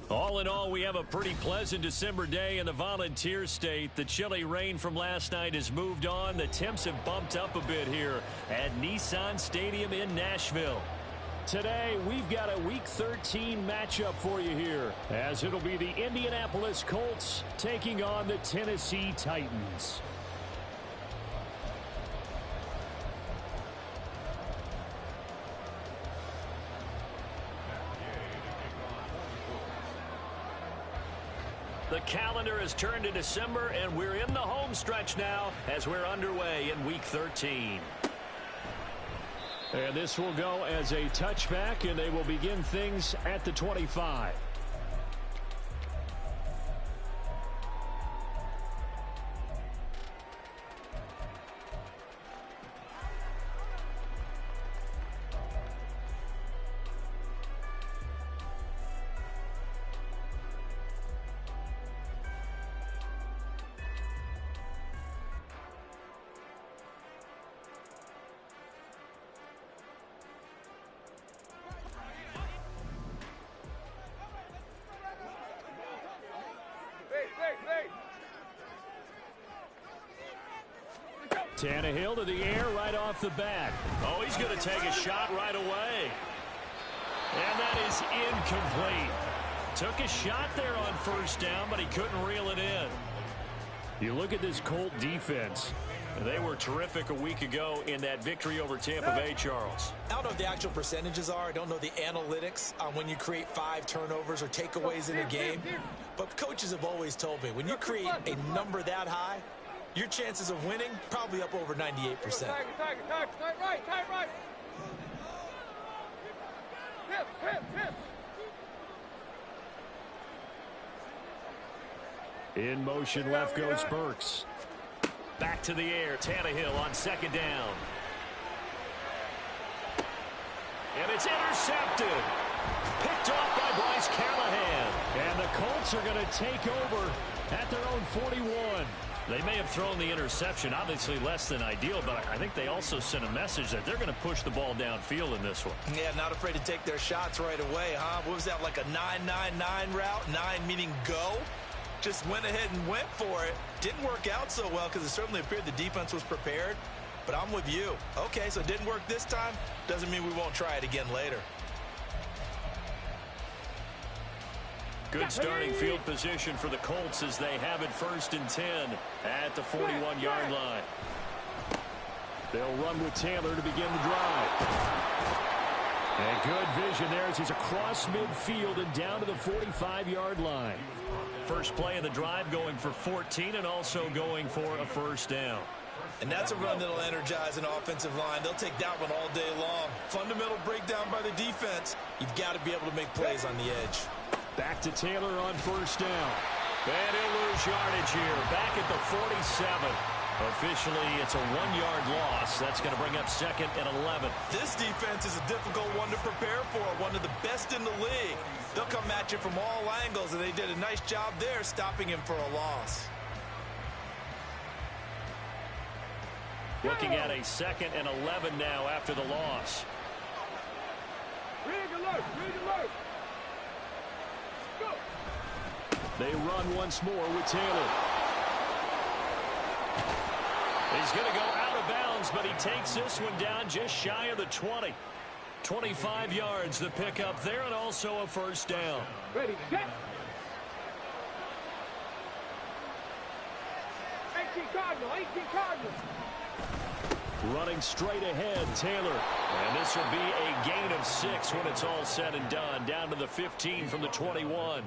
All in all, we have a pretty pleasant December day in the Volunteer State. The chilly rain from last night has moved on. The temps have bumped up a bit here at Nissan Stadium in Nashville. Today, we've got a Week 13 matchup for you here, as it'll be the Indianapolis Colts taking on the Tennessee Titans. The calendar has turned to December, and we're in the home stretch now as we're underway in Week 13. And this will go as a touchback, and they will begin things at the 25. Tannehill to the air right off the bat. Oh, he's going to take a shot right away. And that is incomplete. Took a shot there on first down, but he couldn't reel it in. You look at this Colt defense. They were terrific a week ago in that victory over Tampa Bay, Charles. I don't know what the actual percentages are. I don't know the analytics on when you create 5 turnovers or takeaways in a game. But coaches have always told me, when you create a number that high, your chances of winning probably up over 98%. Tight right. Hip. In motion, left goes Burks. Back to the air, Tannehill on second down. And it's intercepted. Picked off by Bryce Callahan. And the Colts are going to take over at their own 41. They may have thrown the interception, obviously less than ideal, but I think they also sent a message that they're going to push the ball downfield in this one. Yeah, not afraid to take their shots right away, huh? What was that, like a 9-9-9 route? 9 meaning go? Just went ahead and went for it. Didn't work out so well because it certainly appeared the defense was prepared. But I'm with you. Okay, so it didn't work this time. Doesn't mean we won't try it again later. Good starting field position for the Colts as they have it 1st and 10 at the 41-yard line. They'll run with Taylor to begin the drive. And good vision there as he's across midfield and down to the 45-yard line. First play of the drive going for 14 and also going for a first down. And that's a run that'll energize an offensive line. They'll take that one all day long. Fundamental breakdown by the defense. You've got to be able to make plays on the edge. Back to Taylor on first down. And he'll lose yardage here. Back at the 47. Officially, it's a 1-yard loss. That's going to bring up 2nd and 11. This defense is a difficult one to prepare for. One of the best in the league. They'll come at you from all angles, and they did a nice job there stopping him for a loss. Looking at a 2nd and 11 now after the loss. Rig alert. Go. They run once more with Taylor. He's going to go out of bounds, but he takes this one down just shy of the 20. 25 yards the pickup there, and also a first down. Ready, set. 18 Cardinals. Running straight ahead, Taylor. And this will be a gain of 6 when it's all said and done. Down to the 15 from the 21.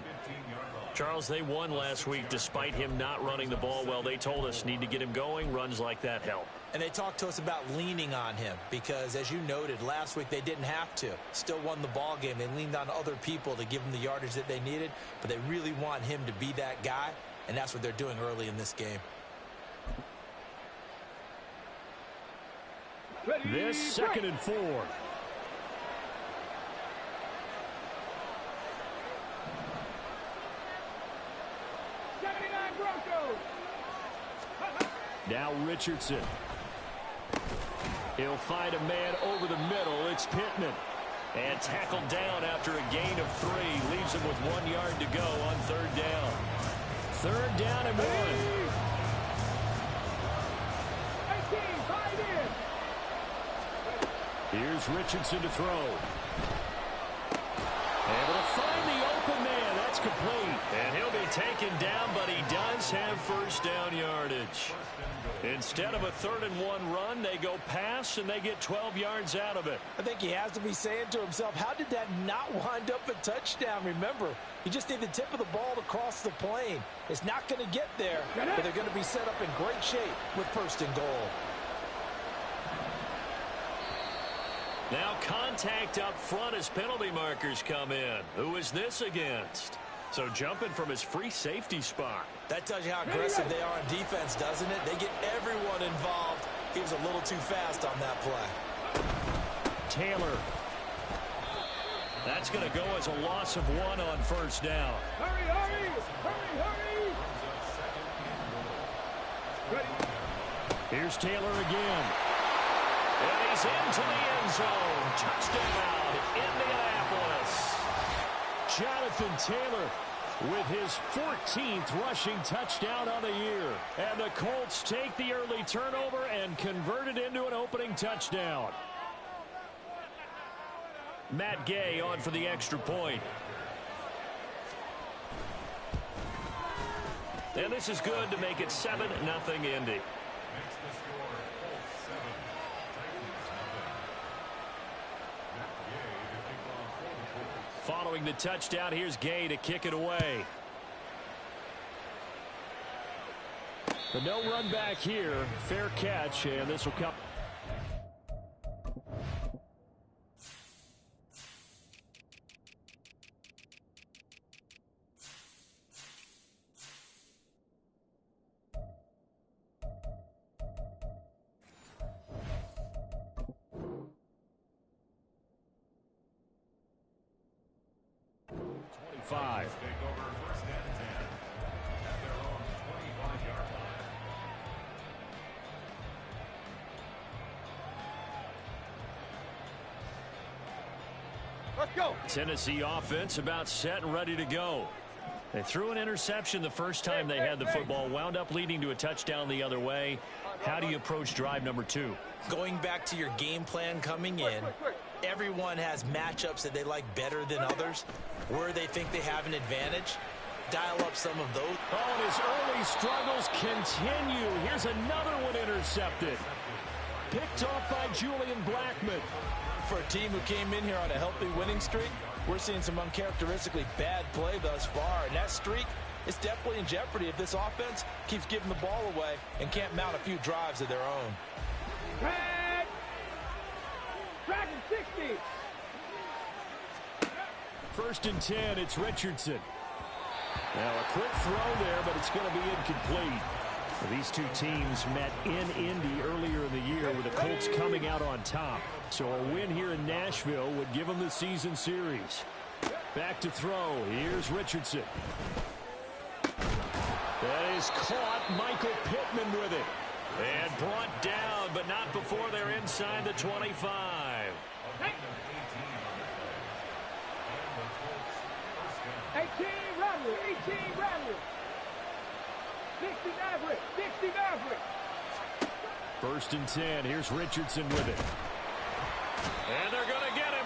Charles, they won last week despite him not running the ball well. They told us need to get him going. Runs like that help. And they talked to us about leaning on him because, as you noted, last week they didn't have to. Still won the ball game. They leaned on other people to give them the yardage that they needed, but they really want him to be that guy, and that's what they're doing early in this game. This 2nd and 4. Now Richardson. He'll find a man over the middle. It's Pittman. And tackled down after a gain of 3. Leaves him with 1 yard to go on 3rd down. 3rd down and 1. 18, tied in. Here's Richardson to throw. Able to find the open man. That's complete. And he'll be taken down, but he does have 1st down yardage. Instead of a 3rd and 1 run, they go pass, and they get 12 yards out of it. I think he has to be saying to himself, how did that not wind up a touchdown? Remember, he just need the tip of the ball to cross the plane. It's not going to get there, but they're going to be set up in great shape with 1st and goal. Now contact up front as penalty markers come in. Who is this against? So jumping from his free safety spot. That tells you how aggressive they are on defense, doesn't it? They get everyone involved. He was a little too fast on that play. Taylor. That's going to go as a loss of 1 on 1st down. Hurry, hurry, hurry, hurry. Ready. Here's Taylor again. And he's into the end zone. Touchdown, Indianapolis. Jonathan Taylor with his 14th rushing touchdown on the year. And the Colts take the early turnover and convert it into an opening touchdown. Matt Gay on for the extra point. And this is good to make it 7-0 Indy. Following the touchdown, here's Gay to kick it away. But no run back here. Fair catch, and this will come. Let's go. Tennessee offense about set and ready to go. They threw an interception the first time they had the football, wound up leading to a touchdown the other way. How do you approach drive number 2? Going back to your game plan coming in, everyone has matchups that they like better than others, where they think they have an advantage. Dial up some of those. Oh, and his early struggles continue. Here's another one intercepted. Picked off by Julian Blackmon. For a team who came in here on a healthy winning streak, we're seeing some uncharacteristically bad play thus far, and that streak is definitely in jeopardy if this offense keeps giving the ball away and can't mount a few drives of their own. Drag. Dragon 60. 1st and 10, it's Richardson. Now a quick throw there, but it's going to be incomplete. These two teams met in Indy earlier in the year with the Colts coming out on top. So a win here in Nashville would give them the season series. Back to throw. Here's Richardson. That is caught. Michael Pittman with it. And brought down, but not before they're inside the 25. 18 Rattler, 18 Rattler. 60 Maverick, 60 Maverick. 1st and 10. Here's Richardson with it. And they're going to get him.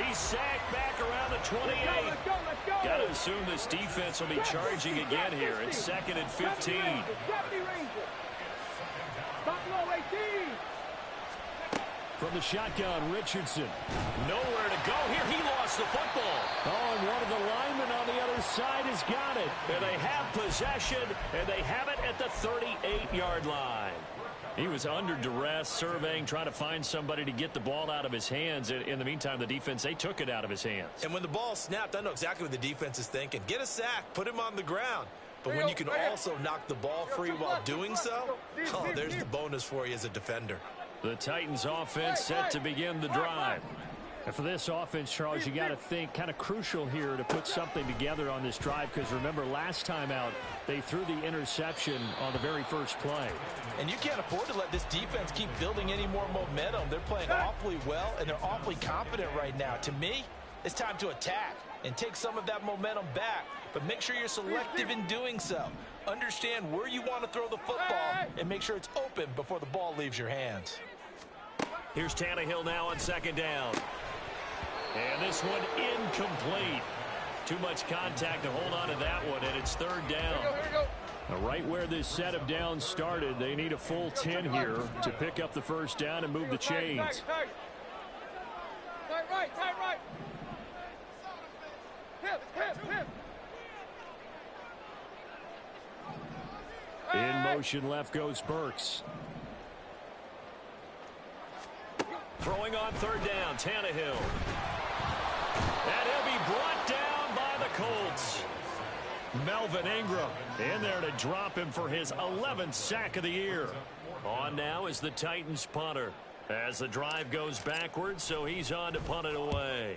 He's sacked back around the 28. Let's go, let's go. Got to assume this defense will be charging again here. It's 2nd and 15. 70 Ranger. Buffalo 18. From the shotgun, Richardson. Nowhere to go here. He lost the football. Oh, and one of the linemen on the other side has got it. And they have possession, and they have it at the 38-yard line. He was under duress, surveying, trying to find somebody to get the ball out of his hands. In the meantime, the defense, they took it out of his hands. And when the ball snapped, I know exactly what the defense is thinking. Get a sack, put him on the ground. But when you can also knock the ball free while doing so, oh, there's the bonus for you as a defender. The Titans offense set to begin the drive. And for this offense, Charles, you got to think kind of crucial here to put something together on this drive, because remember last time out they threw the interception on the very first play. And you can't afford to let this defense keep building any more momentum. They're playing awfully well, and they're awfully confident right now. To me, it's time to attack and take some of that momentum back, but make sure you're selective in doing so. Understand where you want to throw the football and make sure it's open before the ball leaves your hands. Here's Tannehill now on second down. And this one incomplete. Too much contact to hold on to that one, and it's third down. Here we go. Now, right where this set of downs started, they need a full 10 here to pick up the first down and move the chains. Tight right. Hip. In motion left goes Burks. Throwing on third down, Tannehill. And he'll be brought down by the Colts. Melvin Ingram in there to drop him for his 11th sack of the year. On now is the Titans punter as the drive goes backwards, so he's on to punt it away.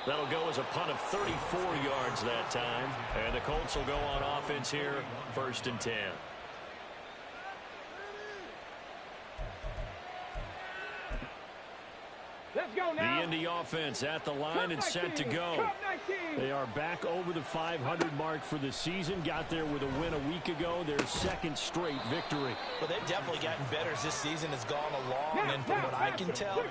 That'll go as a punt of 34 yards that time. And the Colts will go on offense here, 1st and 10. Let's go now. The Indy offense at the line and set to go. They are back over the 500 mark for the season. Got there with a win a week ago, their second straight victory. Well, they've definitely gotten better as this season has gone along, and from what I can tell,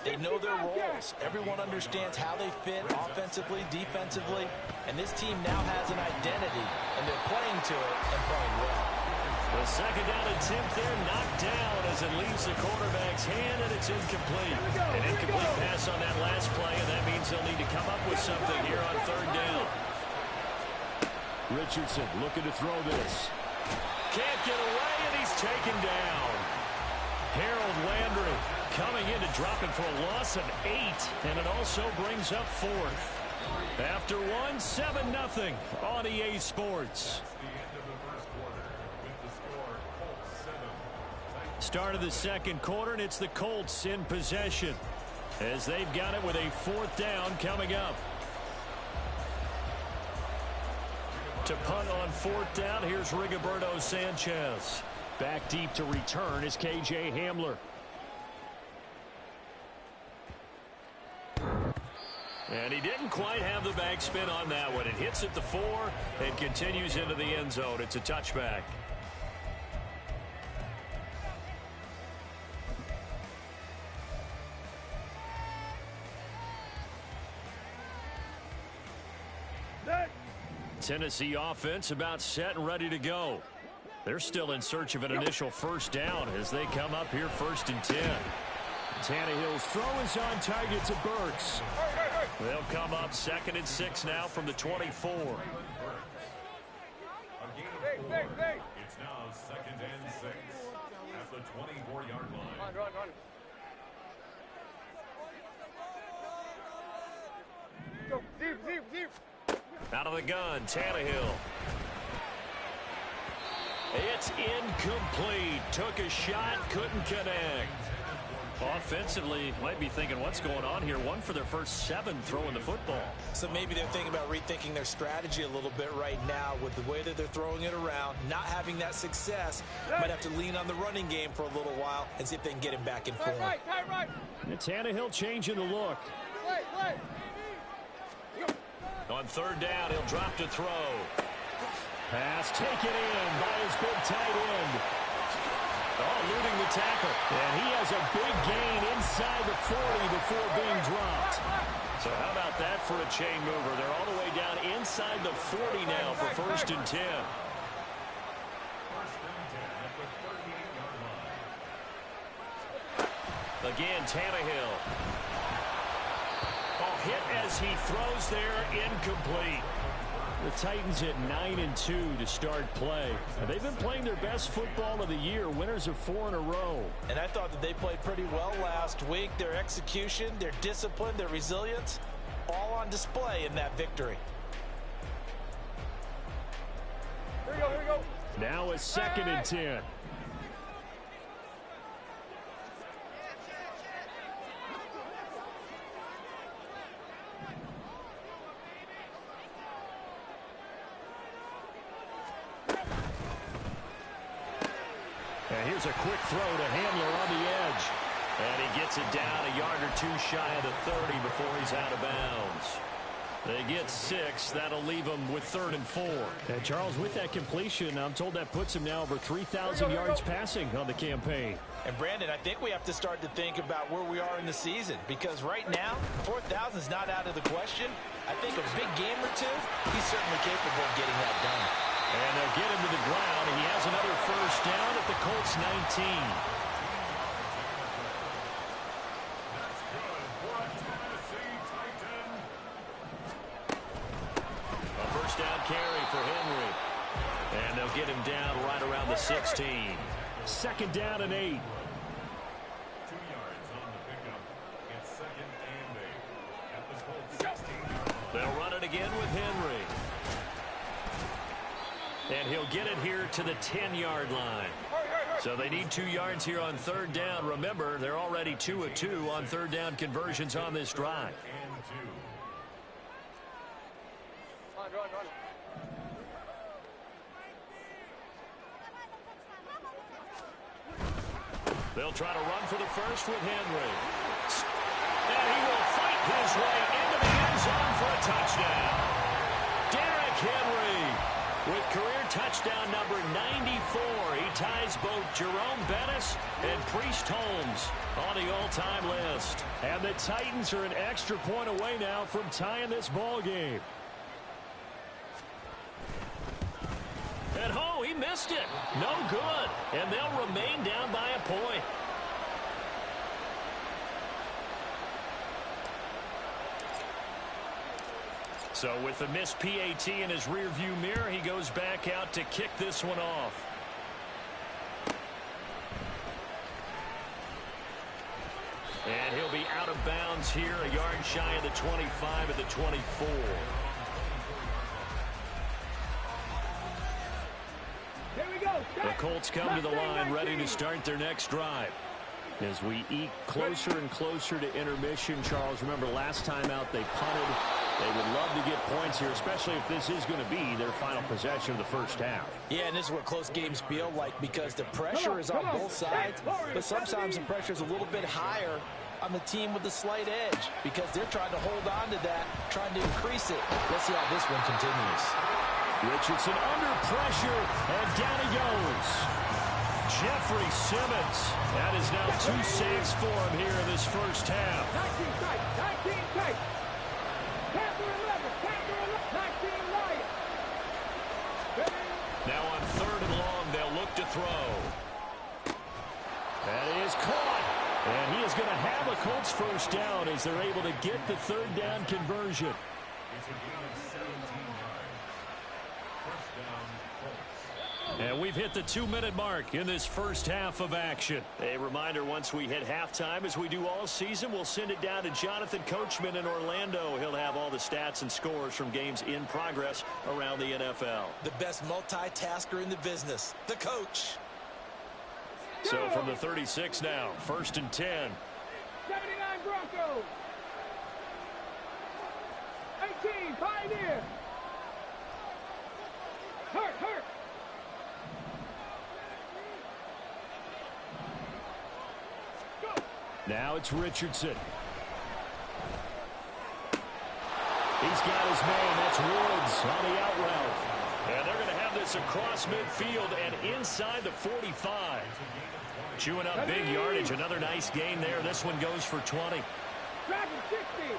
they know their roles. Everyone understands how they fit offensively, defensively, and this team now has an identity, and they're playing to it and playing well. The second down attempt there knocked down as it leaves the quarterback's hand, and it's incomplete. An incomplete pass on that last play, and that means they'll need to come up with something here on third down. Richardson looking to throw this. Can't get away, and he's taken down. Harold Landry coming in to drop him for a loss of 8, and it also brings up 4th. After one, 7-0 on EA Sports. Start of the second quarter, and it's the Colts in possession as they've got it with a 4th down coming up. To punt on 4th down, here's Rigoberto Sanchez. Back deep to return is KJ Hamler. And he didn't quite have the backspin on that one. It hits at the 4 and continues into the end zone. It's a touchback. Tennessee offense about set and ready to go. They're still in search of an initial first down as they come up here 1st and 10. Tannehill's throw is on target to Burks. They'll come up 2nd and 6 now from the 24. It's now 2nd and 6 at the 24-yard line. Run. Go, deep. Out of the gun, Tannehill. It's incomplete. Took a shot, couldn't connect. Offensively, might be thinking, what's going on here? 1 for their first 7 throwing the football. So maybe they're thinking about rethinking their strategy a little bit right now with the way that they're throwing it around, not having that success. Might have to lean on the running game for a little while and see if they can get him back in form. Tight right. And Tannehill changing the look. Play. On third down, he'll drop to throw. Pass taken in by his big tight end. Eluding the tackle. And he has a big gain inside the 40 before being dropped. So how about that for a chain mover? They're all the way down inside the 40 now for 1st and 10. Again, Tannehill. Hit as he throws there, incomplete. The Titans at 9-2 to start play. They've been playing their best football of the year, winners of 4 in a row. And I thought that they played pretty well last week. Their execution, their discipline, their resilience, all on display in that victory. Here we go. Now a 2nd and 10. And here's a quick throw to Handler on the edge. And he gets it down a yard or two shy of the 30 before he's out of bounds. They get 6. That'll leave them with 3rd and 4. And Charles, with that completion, I'm told that puts him now over 3,000 yards passing on the campaign. And Brandon, I think we have to start to think about where we are in the season, because right now, 4,000 is not out of the question. I think a big game or two, he's certainly capable of getting that done. And they'll get him to the ground. He has another first down at the Colts 19. Down carry for Henry. And they'll get him down right around the 16. 2nd down and 8. 2 yards on the pickup. It's 2nd and 8 at the Colts 16. They'll run it again with Henry. And he'll get it here to the 10-yard line. So they need 2 yards here on 3rd down. Remember, they're already 2 of 2 on 3rd down conversions on this drive. And 2. Run. They'll try to run for the first with Henry. And he will fight his way into the end zone for a touchdown. Derrick Henry with career touchdown number 94. He ties both Jerome Bettis and Priest Holmes on the all-time list. And the Titans are an extra point away now from tying this ball game. And oh, he missed it. No good. And they'll remain down by a point. So with the missed PAT in his rearview mirror, he goes back out to kick this one off. And he'll be out of bounds here, a yard shy of the 25 at the 24. The Colts come to the line ready to start their next drive. As we eke closer and closer to intermission, Charles, remember last time out they punted. They would love to get points here, especially if this is going to be their final possession of the first half. Yeah, and this is what close games feel like, because the pressure is on both sides, but sometimes the pressure is a little bit higher on the team with the slight edge, because they're trying to hold on to that, trying to increase it. Let's see how this one continues. Richardson under pressure, and down he goes. Jeffrey Simmons. That is now 2 sacks for him here in this first half. 19 tight. Panther 11. 19 Lions. Now on 3rd and long, they'll look to throw. That is caught. And he is going to have a Colts first down as they're able to get the 3rd down conversion. It's a gain of 17 yards. First down, Colts. And we've hit the 2-minute mark in this first half of action. A reminder, once we hit halftime, as we do all season, we'll send it down to Jonathan Coachman in Orlando. He'll have all the stats and scores from games in progress around the NFL. The best multitasker in the business, the coach. So from the 36 now, 1st and 10. 79 Broncos. 18 Pioneers. Hurt. Go. Now it's Richardson. He's got his man. That's Woods on the out route. And they're going to have this across midfield and inside the 45. Chewing up big yardage. Another nice gain there. This one goes for 20. Dragon 60.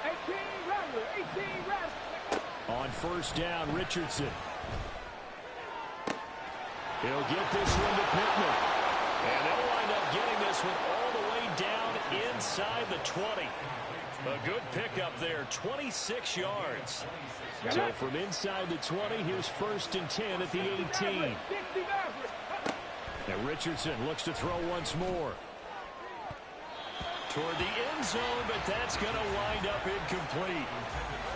18 Rattler. 18 Rattler. On 1st down, Richardson. He'll get this one to Pittman. And they'll wind up getting this one all the way down inside the 20. A good pickup there, 26 yards. So from inside the 20, here's 1st and 10 at the 18. And Richardson looks to throw once more. Toward the end zone, but that's going to wind up incomplete.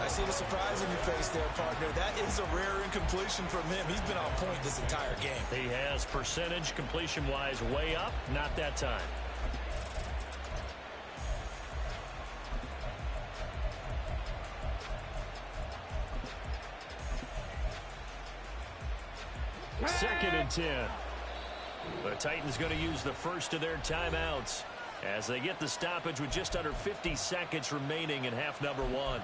I see the surprise in your face there, partner. That is a rare incompletion from him. He's been on point this entire game. He has percentage completion-wise way up, not that time. Second and 10. The Titans going to use the first of their timeouts as they get the stoppage with just under 50 seconds remaining in half number one.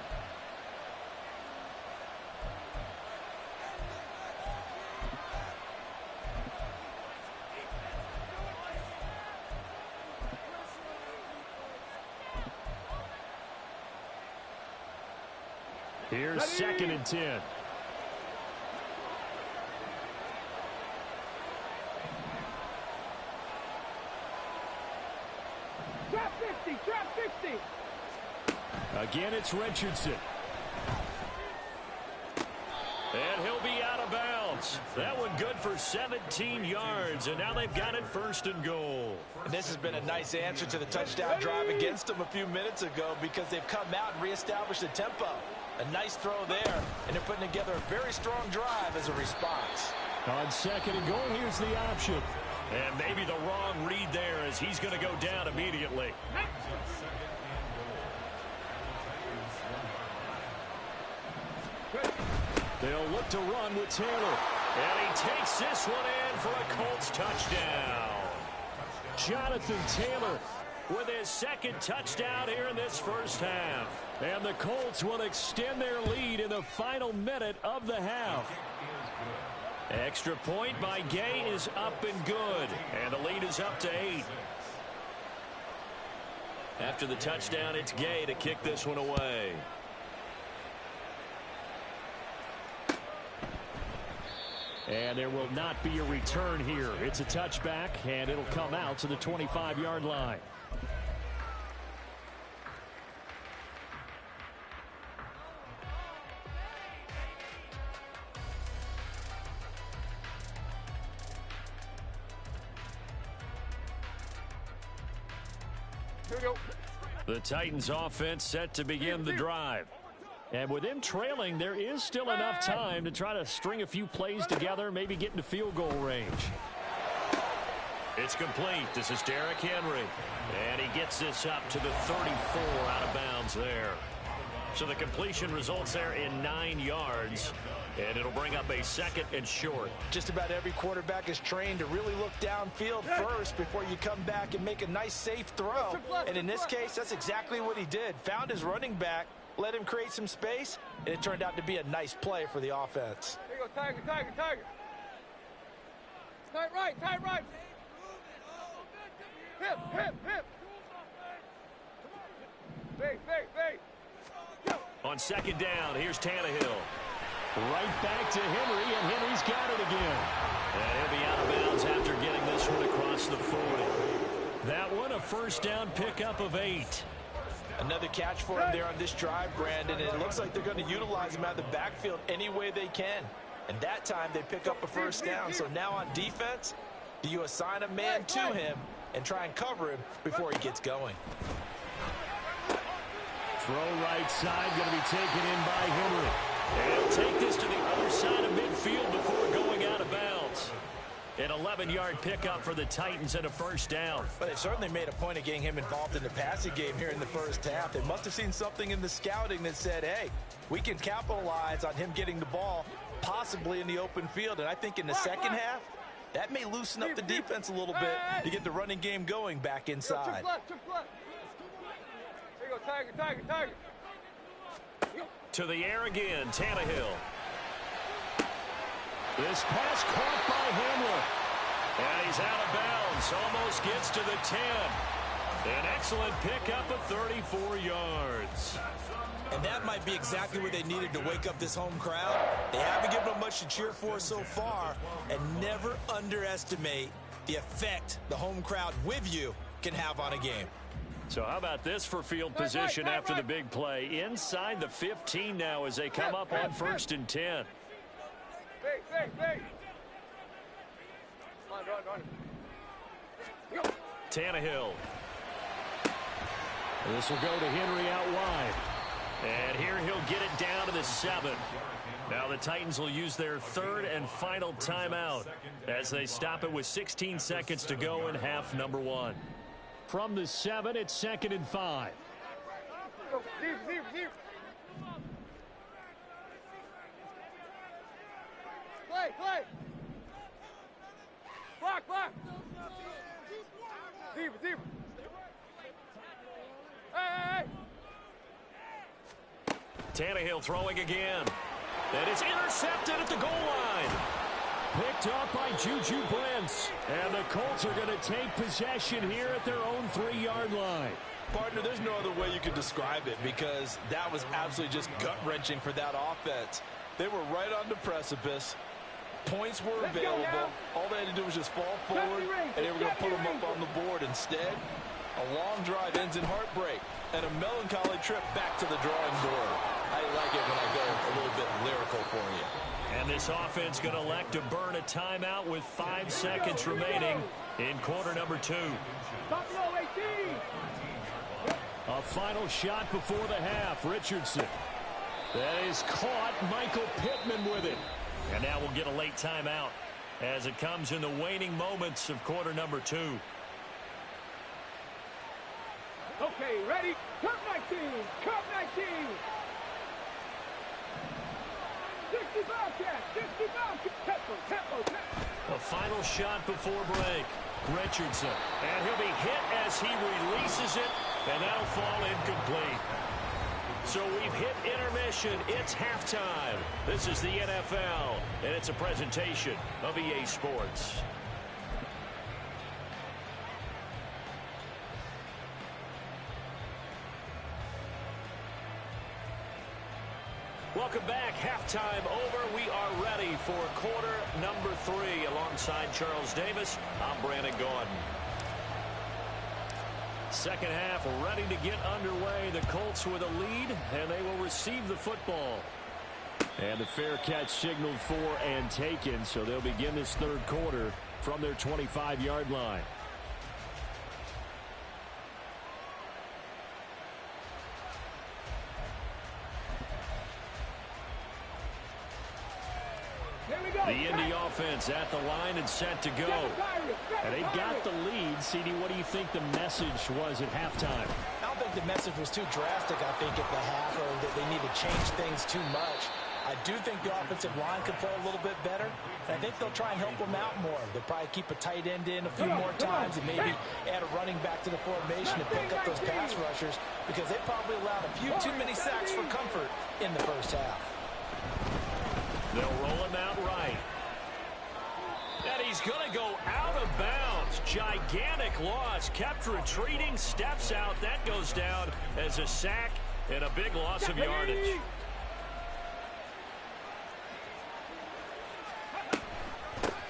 Here's 2nd and 10. Trap 50, trap 50. Again, it's Richardson. And he'll be out of bounds. That one good for 17 yards, and now they've got it 1st and goal. And this has been a nice answer to the touchdown drive against them a few minutes ago because they've come out and reestablished the tempo. A nice throw there, and they're putting together a very strong drive as a response. On 2nd and goal, here's the option. And maybe the wrong read there as he's going to go down immediately. They'll look to run with Taylor. And he takes this one in for a Colts touchdown. Jonathan Taylor with his 2nd touchdown here in this first half. And the Colts will extend their lead in the final minute of the half. Extra point by Gay is up and good. And the lead is up to 8. After the touchdown, it's Gay to kick this one away. And there will not be a return here. It's a touchback, and it'll come out to the 25-yard line. Here we go. The Titans offense set to begin the drive. And with them trailing, there is still enough time to try to string a few plays together, maybe get into field goal range. It's complete. This is Derrick Henry. And he gets this up to the 34 out of bounds there. So the completion results there in 9 yards. And it'll bring up a 2nd and short. Just about every quarterback is trained to really look downfield first before you come back and make a nice, safe throw. And in this case, that's exactly what he did. Found his running back, let him create some space, and it turned out to be a nice play for the offense. Here you go, Tiger, Tiger, Tiger. Tight right, tight right. Hip, hip, hip. Fake, fake, fake. Go. On 2nd down, here's Tannehill. Right back to Henry, and Henry's got it again. And he'll be out of bounds after getting this one across the 40. That one, a 1st down pickup of 8. Another catch for him there on this drive, Brandon, and it looks like they're going to utilize him out of the backfield any way they can. And that time they pick up a 1st down. So now on defense, do you assign a man to him and try and cover him before he gets going? Throw right side, going to be taken in by Henry. And he'll take this to the other side of midfield before going out of bounds. An 11-yard pickup for the Titans and a 1st down. But they certainly made a point of getting him involved in the passing game here in the first half. They must have seen something in the scouting that said, hey, we can capitalize on him getting the ball possibly in the open field. And I think in the second half, that may loosen up the defense a little bit to get the running game going back inside. Trip left, trip left. Here you go, Tiger, Tiger, Tiger. To the air again, Tannehill. This pass caught by Hamler. And he's out of bounds. Almost gets to the 10. An excellent pickup of 34 yards. And that might be exactly what they needed to wake up this home crowd. They haven't given them much to cheer for so far. And never underestimate the effect the home crowd with you can have on a game. So how about this for field position after the big play? Inside the 15 now as they come up on 1st and 10. Fake, fake, fake. Run, run, run. Go. Tannehill. This will go to Henry out wide. And here he'll get it down to the 7. Now the Titans will use their 3rd and final timeout as they stop it with 16 seconds to go in half number 1. From the 7, it's 2nd and 5. Go. Deep, deep. Play. Block. zebra. Hey! Tannehill throwing again. And it's intercepted at the goal line. Picked up by Juju Brents. And the Colts are going to take possession here at their own 3-yard line. Partner, there's no other way you could describe it because that was absolutely just gut-wrenching for that offense. They were right on the precipice. Points were available. All they had to do was just fall forward, and they were going to put them up on the board. Instead, a long drive ends in heartbreak and a melancholy trip back to the drawing board. I like it when I go a little bit lyrical for you. And this offense going to elect to burn a timeout with 5 seconds remaining in quarter number 2. Buffalo 18. A final shot before the half. Richardson. That is caught. Michael Pittman with it. And now we'll get a late timeout as it comes in the waning moments of quarter number 2. Okay, ready? Curve 19. Curve 19. 65 catch. 65 tempo. A final shot before break. Richardson. And he'll be hit as he releases it. And that'll fall incomplete. So we've hit intermission. It's halftime. This is the NFL, and it's a presentation of EA Sports. Welcome back. Halftime over. We are ready for quarter number 3. Alongside Charles Davis, I'm Brandon Gordon. Second half ready to get underway. The Colts with a lead, and they will receive the football. And the fair catch signaled for and taken, so they'll begin this third quarter from their 25-yard line. The Indy offense at the line and set to go. And they've got the lead. CD, what do you think the message was at halftime? I don't think the message was too drastic, I think, at the half, or that they need to change things too much. I do think the offensive line could play a little bit better, and I think they'll try and help them out more. They'll probably keep a tight end in a few more times and maybe add a running back to the formation to pick up those pass rushers because they probably allowed a few too many sacks for comfort in the first half. They'll roll him out right. And he's going to go out of bounds. Gigantic loss. Kept retreating. Steps out. That goes down as a sack and a big loss of yardage.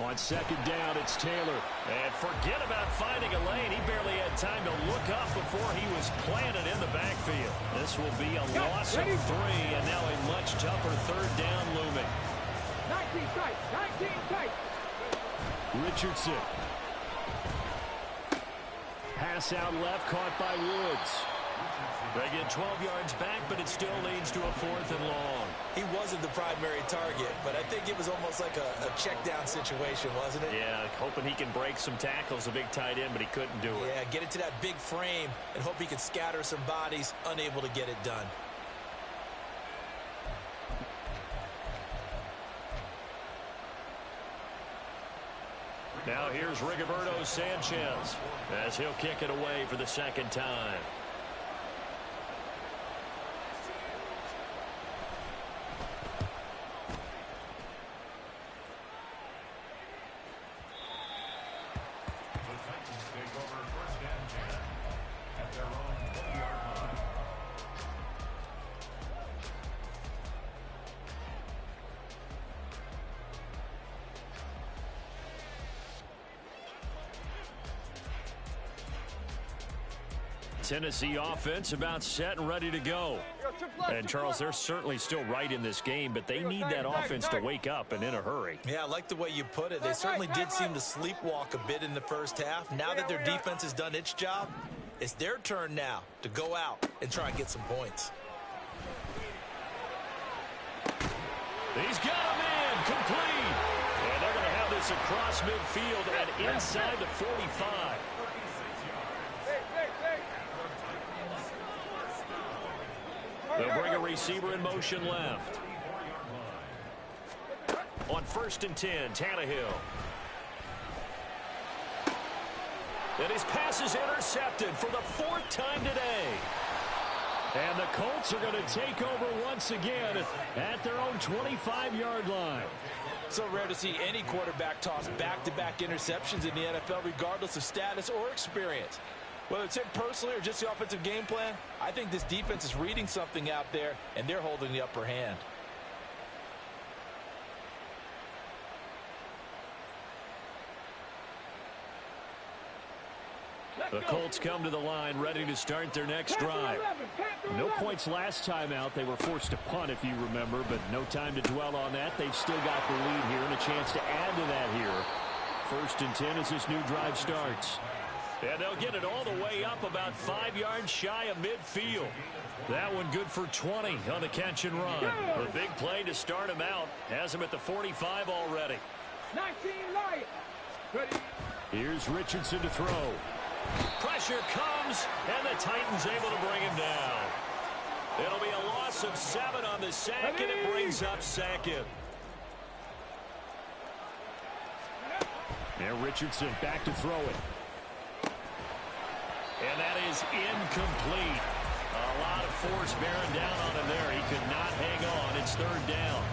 On second down, it's Taylor. And forget about finding a lane. He barely had time to look up before he was planted in the backfield. This will be a loss of 3, and now a much tougher third down looming. 19 tight. 19 tight. Richardson. Pass out left, caught by Woods. They get 12 yards back, but it still leads to a 4th and long. He wasn't the primary target, but I think it was almost like a check-down situation, wasn't it? Yeah, hoping he can break some tackles, a big tight end, but he couldn't do it. Yeah, get it to that big frame and hope he can scatter some bodies, unable to get it done. Now here's Rigoberto Sanchez as he'll kick it away for the second time. Tennessee offense about set and ready to go. And, Charles, they're certainly still right in this game, but they need that offense to wake up and in a hurry. Yeah, I like the way you put it. They certainly did seem to sleepwalk a bit in the first half. Now that their defense has done its job, it's their turn now to go out and try and get some points. He's got him in, complete. And they're going to have this across midfield and inside the 45. They'll bring a receiver in motion left. On 1st and 10, Tannehill. And his pass is intercepted for the 4th time today. And the Colts are going to take over once again at their own 25-yard line. So rare to see any quarterback toss back-to-back interceptions in the NFL, regardless of status or experience. Whether it's him personally or just the offensive game plan, I think this defense is reading something out there, and they're holding the upper hand. The Colts come to the line ready to start their next drive. No points last time out. They were forced to punt, if you remember, but no time to dwell on that. They've still got the lead here and a chance to add to that here. 1st and 10 as this new drive starts. And they'll get it all the way up about 5 yards shy of midfield. That one good for 20 on the catch and run. The big play to start him out has him at the 45 already. 19 Lions. Ready. Here's Richardson to throw. Pressure comes, and the Titans able to bring him down. It'll be a loss of 7 on the sack, and it brings up 2nd. Now Richardson back to throw it. And that is incomplete. A lot of force bearing down on him there. He could not hang on. It's 3rd down.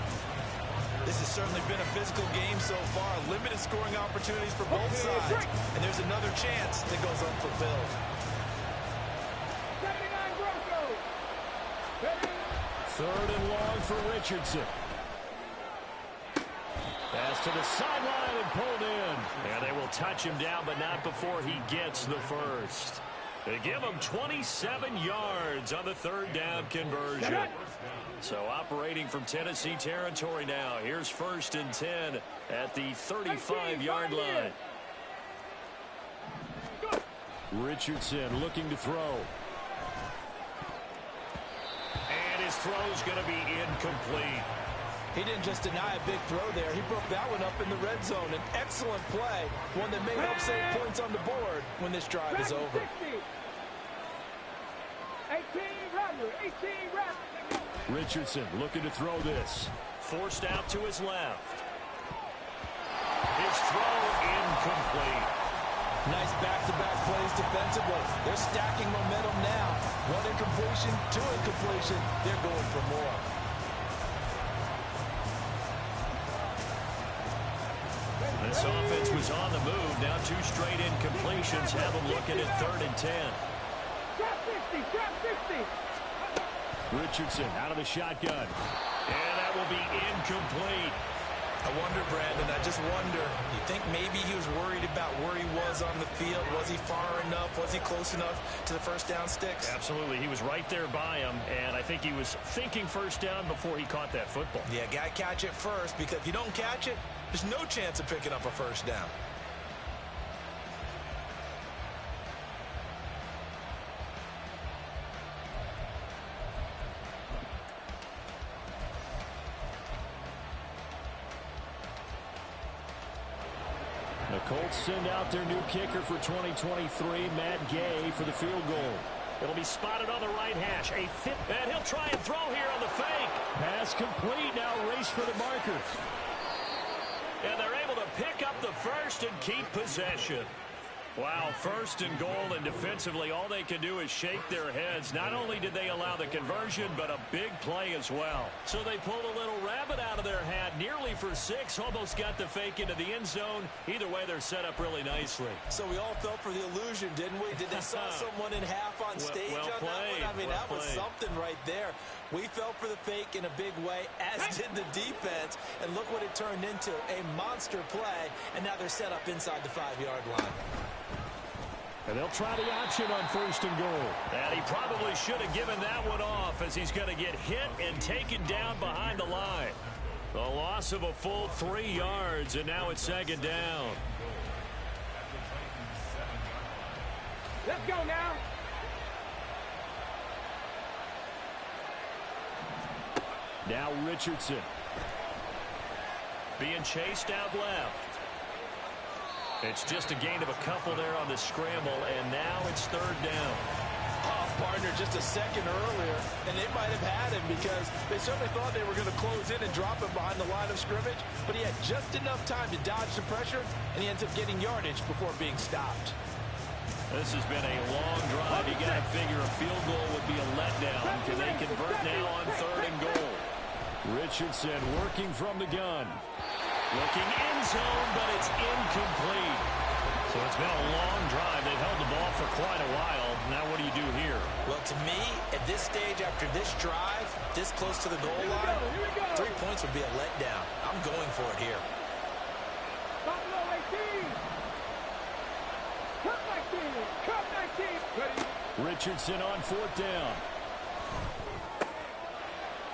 This has certainly been a physical game so far. Limited scoring opportunities for both sides. And there's another chance that goes unfulfilled. 79 Broncos. Ready. 3rd and long for Richardson. Pass to the sideline and pulled in. And they will touch him down, but not before he gets the first. They give him 27 yards on the 3rd down conversion. So operating from Tennessee territory now. Here's 1st and 10 at the 35-yard line. Richardson looking to throw. And his throw's going to be incomplete. He didn't just deny a big throw there. He broke that one up in the red zone. An excellent play, one that may help save points on the board when this drive is over. 18 Rattler. 18 Rattler. Richardson looking to throw this. Forced out to his left. His throw incomplete. Nice back-to-back plays defensively. They're stacking momentum now. 1 incompletion, 2 incompletion. They're going for more. This offense was on the move. Now 2 straight incompletions have them looking at 3rd and 10. Trap 60. Trap 60. Richardson out of the shotgun. And that will be incomplete. I wonder, Brandon, I just wonder, you think maybe he was worried about where he was on the field? Was he far enough? Was he close enough to the 1st down sticks? Absolutely. He was right there by him, and I think he was thinking 1st down before he caught that football. Yeah, got to catch it first, because if you don't catch it, there's no chance of picking up a 1st down. The Colts send out their new kicker for 2023, Matt Gay, for the field goal. It'll be spotted on the right hash. And he'll try and throw here on the fake. Pass complete. Now race for the marker. And they're able to pick up the first and keep possession. Wow, 1st and goal, and defensively all they can do is shake their heads. Not only did they allow the conversion, but a big play as well. So they pulled a little rabbit out of their hat, nearly for 6, almost got the fake into the end zone. Either way, they're set up really nicely. So we all fell for the illusion, didn't we? Did they saw someone in half on stage on that one? I mean, that was something right there. We fell for the fake in a big way, as did the defense. And look what it turned into, a monster play. And now they're set up inside the 5-yard line. And they'll try the option on 1st and goal. And he probably should have given that one off, as he's going to get hit and taken down behind the line. The loss of a full 3 yards, and now it's 2nd down. Let's go now. Now Richardson. Being chased out left. It's just a gain of a couple there on the scramble, and now it's 3rd down. Partner just a second earlier, and they might have had him because they certainly thought they were going to close in and drop him behind the line of scrimmage, but he had just enough time to dodge the pressure, and he ends up getting yardage before being stopped. This has been a long drive. You got to figure a field goal would be a letdown. Can they convert now on 3rd and goal? Richardson working from the gun. Looking end zone, but it's incomplete. So it's been a long drive. They've held the ball for quite a while. Now what do you do here? Well, to me, at this stage, after this drive, this close to the goal line, 3 points would be a letdown. I'm going for it here. Richardson on 4th down.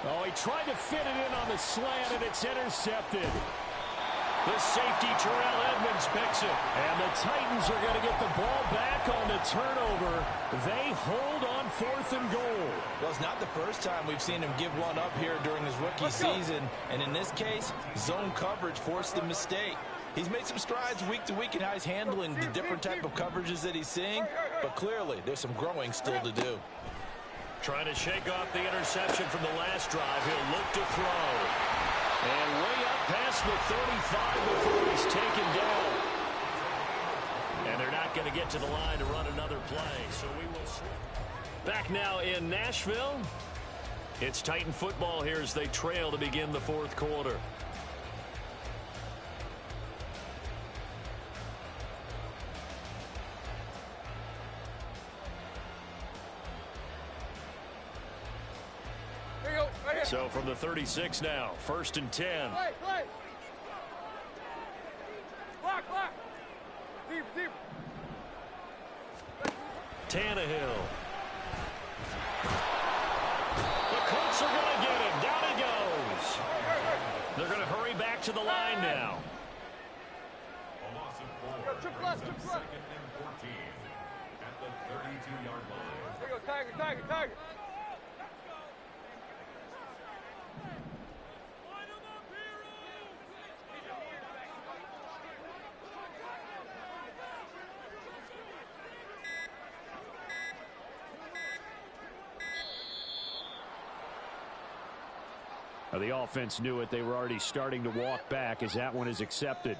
Oh, he tried to fit it in on the slant, and it's intercepted. The safety, Terrell Edmonds, picks it. And the Titans are going to get the ball back on the turnover. They hold on 4th and goal. Well, it's not the first time we've seen him give one up here during his rookie season. And in this case, zone coverage forced the mistake. He's made some strides week to week in how he's handling the different type of coverages that he's seeing. But clearly, there's some growing still to do. Trying to shake off the interception from the last drive. He'll look to throw. And way up past the 35 before he's taken down. And they're not going to get to the line to run another play. So we will see. Back now in Nashville. It's Titan football here as they trail to begin the 4th quarter. So from the 36 now, 1st and 10. Play. Block. Deep. Tannehill. The Colts are going to get him. Down he goes. They're going to hurry back to the line now. A loss of 4. Trip left. 2nd and 14 at the 32-yard line. There you go, Tiger. The offense knew it. They were already starting to walk back as that one is accepted.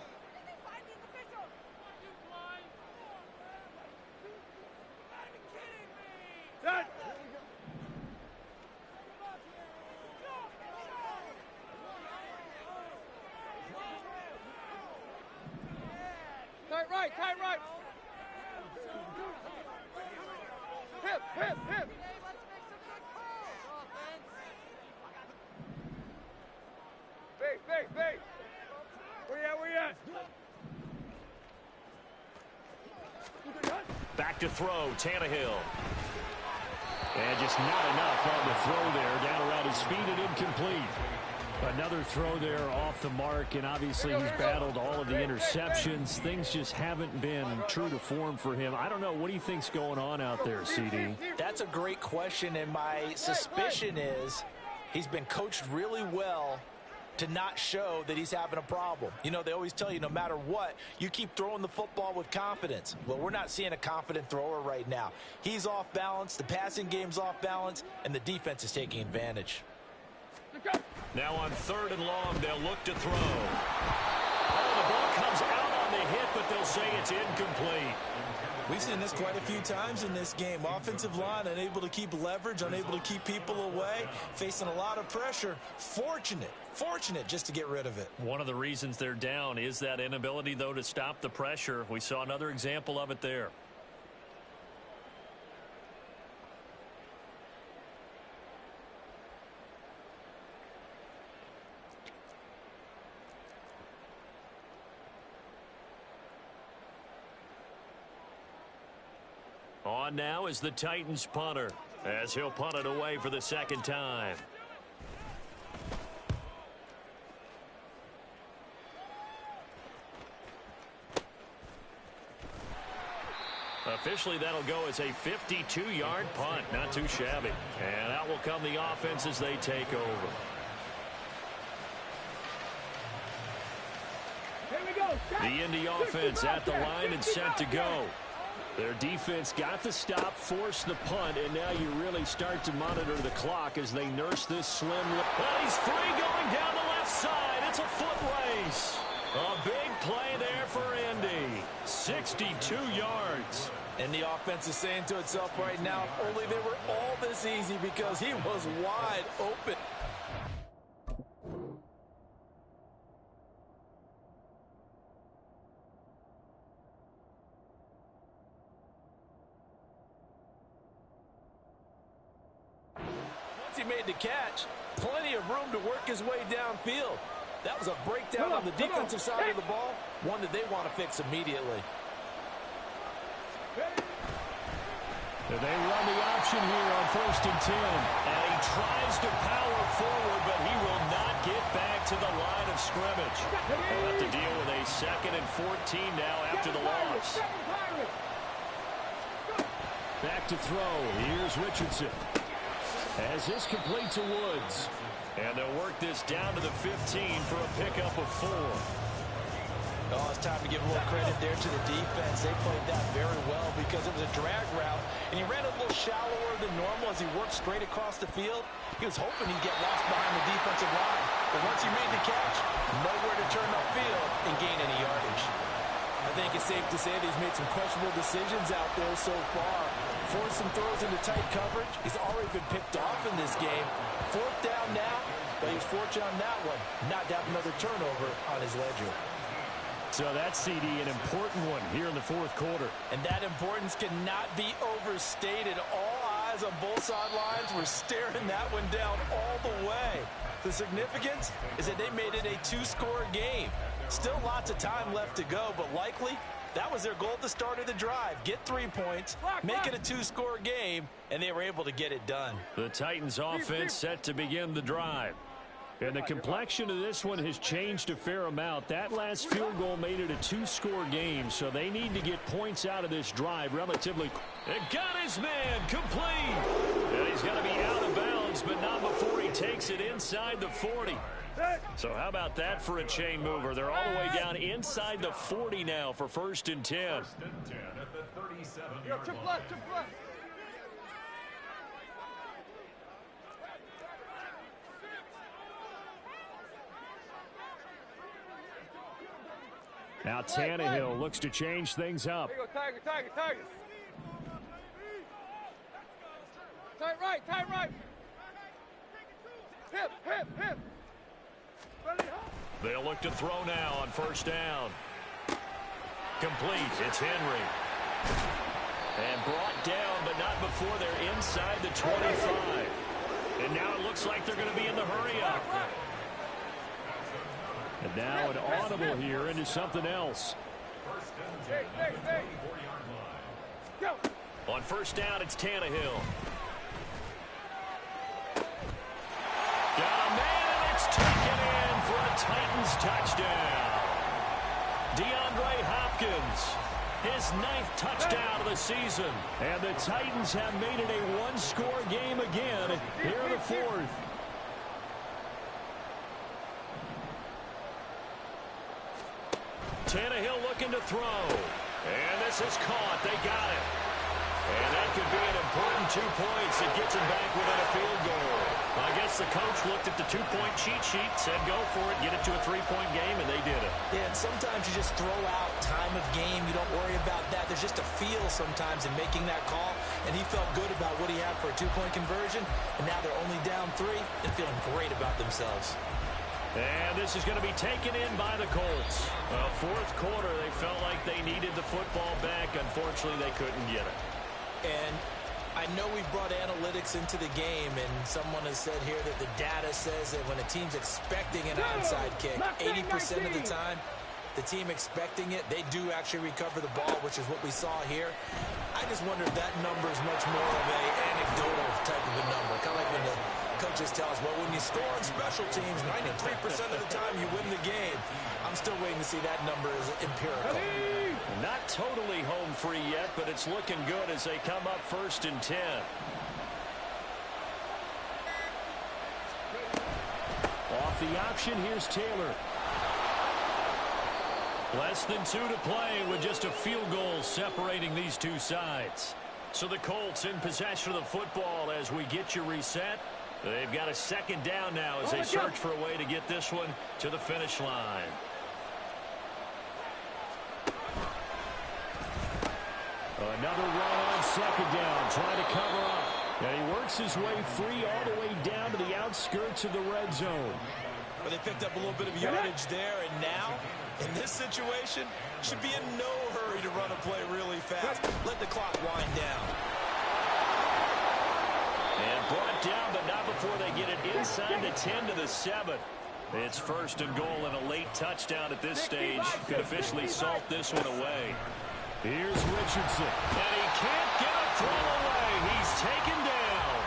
Tight right. Hip. Base. Where you at? Back to throw, Tannehill. And just not enough on the throw there. Down around his feet and incomplete. Another throw there off the mark, and obviously he's battled all of the interceptions. Things just haven't been true to form for him. I don't know. What do you think's going on out there, CD? That's a great question, and my suspicion is he's been coached really well to not show that he's having a problem. You know, they always tell you no matter what, you keep throwing the football with confidence. Well, we're not seeing a confident thrower right now. He's off balance, the passing game's off balance, and the defense is taking advantage. Now on 3rd and long, they'll look to throw. Oh, the ball comes out on the hit, but they'll say it's incomplete. We've seen this quite a few times in this game. Offensive line unable to keep leverage, unable to keep people away, facing a lot of pressure. Fortunate just to get rid of it. One of the reasons they're down is that inability, though, to stop the pressure. We saw another example of it there. On now is the Titans punter, as he'll punt it away for the 2nd time. Officially, that'll go as a 52-yard punt. Not too shabby. And out will come the offense as they take over. Here we go. The Indy offense at the line and set to go. Their defense got the stop, forced the punt, and now you really start to monitor the clock as they nurse this slim. Well, he's free going down the left side. It's a foot race. A big play there for Indy. 62 yards. And the offense is saying to itself right now, only they were all this easy because he was wide open. Once he made the catch, plenty of room to work his way downfield. That was a breakdown on the defensive side of the ball, one that they want to fix immediately. They run the option here on 1st and 10. And he tries to power forward, but he will not get back to the line of scrimmage. They'll have to deal with a 2nd and 14 now after the loss. Back to throw. Here's Richardson. As this complete to Woods. And they'll work this down to the 15 for a pickup of 4. Oh, it's time to give a little credit there to the defense. They played that very well because it was a drag route, and he ran a little shallower than normal as he worked straight across the field. He was hoping he'd get lost behind the defensive line, but once he made the catch, nowhere to turn upfield and gain any yardage. I think it's safe to say that he's made some questionable decisions out there so far. Forced some throws into tight coverage. He's already been picked off in this game. 4th down now, but he's fortunate on that one. Not to have another turnover on his ledger. So that CD, an important one here in the 4th quarter. And that importance cannot be overstated. All eyes on both sidelines were staring that one down all the way. The significance is that they made it a 2-score game. Still lots of time left to go, but likely that was their goal at the start of the drive. Get 3 points, make it a 2-score game, and they were able to get it done. The Titans offense set to begin the drive. And the complexion of this one has changed a fair amount. That last field goal made it a 2-score game, so they need to get points out of this drive relatively. It got his man complete. And he's got to be out of bounds, but not before he takes it inside the 40. So how about that for a chain mover? They're all the way down inside the 40 now for 1st and 10. 1st and 10 at the 37-yard line. Now Tannehill looks to change things up. There you go, Tiger, Tiger, Tiger. Tight right. Hip. Ready, huh? They'll look to throw now on 1st down. Complete. It's Henry. And brought down, but not before they're inside the 25. And now it looks like they're going to be in the hurry-up. And now an audible here into something else. 1st and 10 at the 24-yard line. Go. On 1st down, it's Tannehill. Got a man, and it's taken in for a Titans touchdown. DeAndre Hopkins, his 9th touchdown of the season. And the Titans have made it a 1-score game again here in the 4th. Tannehill looking to throw. And this is caught. They got it. And that could be an important 2 points that gets him back within a field goal. I guess the coach looked at the 2-point cheat sheet, said go for it, get it to a 3-point game, and they did it. Yeah, and sometimes you just throw out time of game. You don't worry about that. There's just a feel sometimes in making that call, and he felt good about what he had for a 2-point conversion, and now they're only down 3 and feeling great about themselves. And this is going to be taken in by the Colts. 4th quarter, they felt like they needed the football back. Unfortunately, they couldn't get it. And I know we brought analytics into the game, and someone has said here that the data says that when a team's expecting an onside kick, 80% of the time, the team expecting it, they do actually recover the ball, which is what we saw here. I just wonder if that number is much more of an anecdotal type of a number. Kind of like when the coaches tell us, well, when you score on special teams, 93% of the time you win the game. I'm still waiting to see that number as empirical. Not totally home free yet, but it's looking good as they come up 1st and 10. Off the option, here's Taylor. Less than 2 to play with just a field goal separating these two sides. So the Colts in possession of the football as we get you reset. They've got a 2nd down now as they search for a way to get this one to the finish line. Another run on second down, trying to cover up. And he works his way free all the way down to the outskirts of the red zone. But they picked up a little bit of yardage there, and now, in this situation, should be in no hurry to run a play really fast. Let the clock wind down. And brought down, but not before they get it inside the 10 to the 7. It's first and goal, and a late touchdown at this stage could officially salt this one away. Here's Richardson. And he can't get a throw away. He's taken down.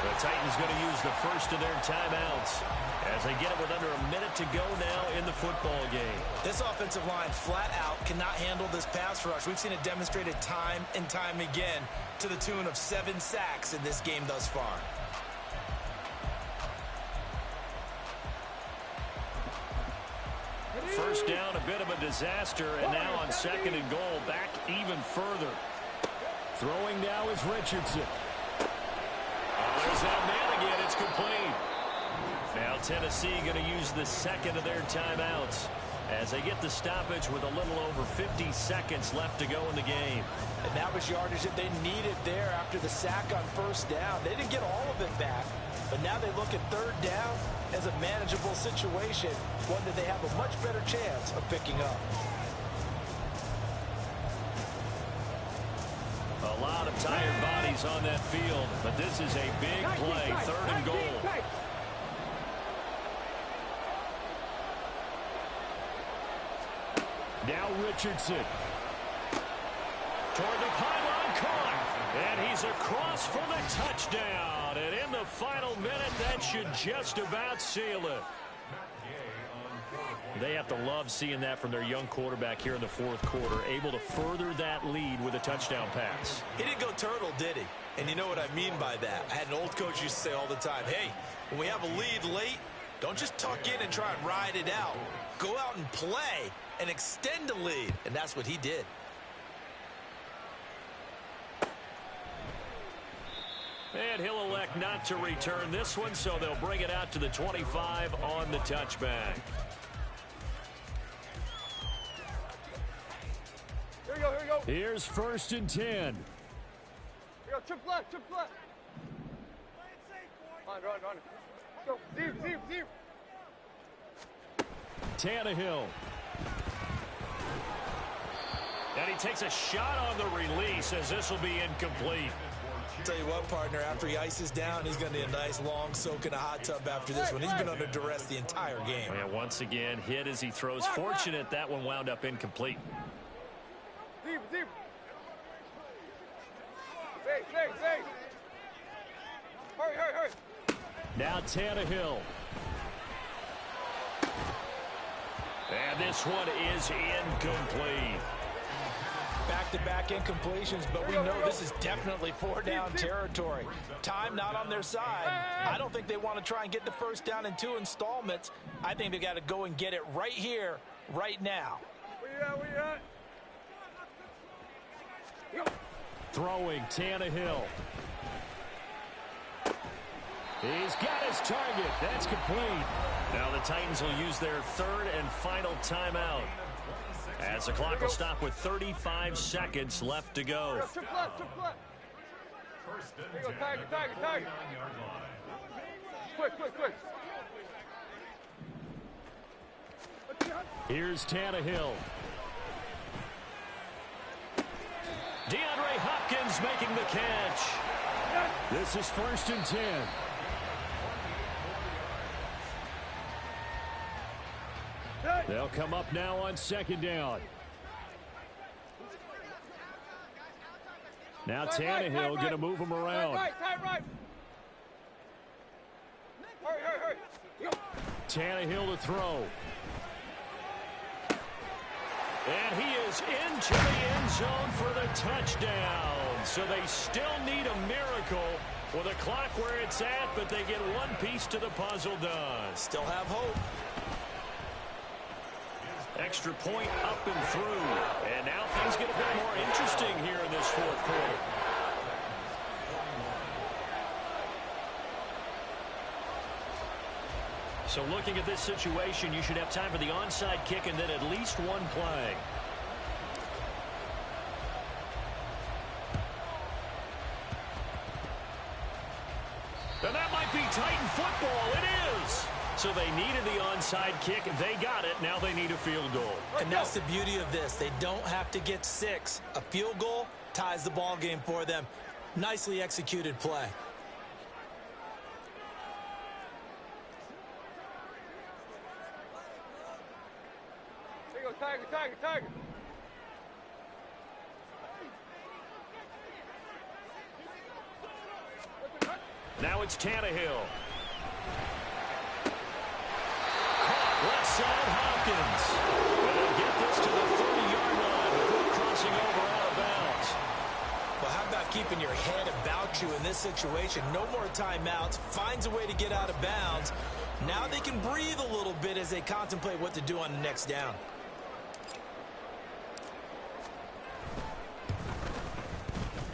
The Titans going to use the first of their timeouts as they get it with under a minute to go now in the football game. This offensive line flat out cannot handle this pass rush. We've seen it demonstrated time and time again to the tune of 7 sacks in this game thus far. First down, a bit of a disaster, and now on second and goal, back even further. Throwing now is Richardson. There's that man again. It's complete. Now Tennessee going to use the second of their timeouts as they get the stoppage with a little over 50 seconds left to go in the game. And that was yardage that they needed there after the sack on first down. They didn't get all of it back, but now they look at third down as a manageable situation, one that they have a much better chance of picking up. A lot of tired bodies on that field, but this is a big play, third and goal. Now Richardson. Toward the pylon, caught. And he's across for the touchdown. And in the final minute, that should just about seal it. They have to love seeing that from their young quarterback here in the fourth quarter, able to further that lead with a touchdown pass. He didn't go turtle, did he? And you know what I mean by that. I had an old coach used to say all the time, hey, when we have a lead late, don't just tuck in and try and ride it out. Go out and play and extend the lead. And that's what he did. And he'll elect not to return this one, so they'll bring it out to the 25 on the touchback. Here we go, here we go. Here's first and 10. Here we go, chip left, chip left. Run. Go, deep. Tannehill. And he takes a shot on the release as this will be incomplete. Tell you what, partner, after he ices down, he's going to need a nice long soak in a hot tub after this one. He's been under duress the entire game. And once again, hit as he throws. Fortunate that one wound up incomplete. Deep. Safe. Hurry. Now Tannehill. And this one is incomplete. Back-to-back incompletions, but we know this is definitely four-down territory. Time not on their side. I don't think they want to try and get the first down in 2 installments. I think they got to go and get it right here, right now. Where you at? Throwing Tannehill. He's got his target. That's complete. Now the Titans will use their third and final timeout, as the clock will stop with 35 seconds left to go. Chip left. Here you go, Tiger. Quick. Here's Tannehill. DeAndre Hopkins making the catch. This is first and 10. They'll come up now on second down. Now Tannehill going to move him around. Right. Hurry. Tannehill to throw. And he is into the end zone for the touchdown. So they still need a miracle with a clock where it's at, but they get one piece to the puzzle done. Still have hope. Extra point up and through. And now things get a bit more interesting here in this fourth quarter. So looking at this situation, you should have time for the onside kick and then at least one play. And that might be Titan football. It is. So they needed the onside kick. They got it. Now they need a field goal. And that's the beauty of this. They don't have to get 6. A field goal ties the ball game for them. Nicely executed play. There you go, Tiger, Tiger, Tiger. Now it's Tannehill. Caught left side, Hopkins. And they'll get this to the 30-yard line before crossing over out of bounds. Well, how about keeping your head about you in this situation? No more timeouts. Finds a way to get out of bounds. Now they can breathe a little bit as they contemplate what to do on the next down.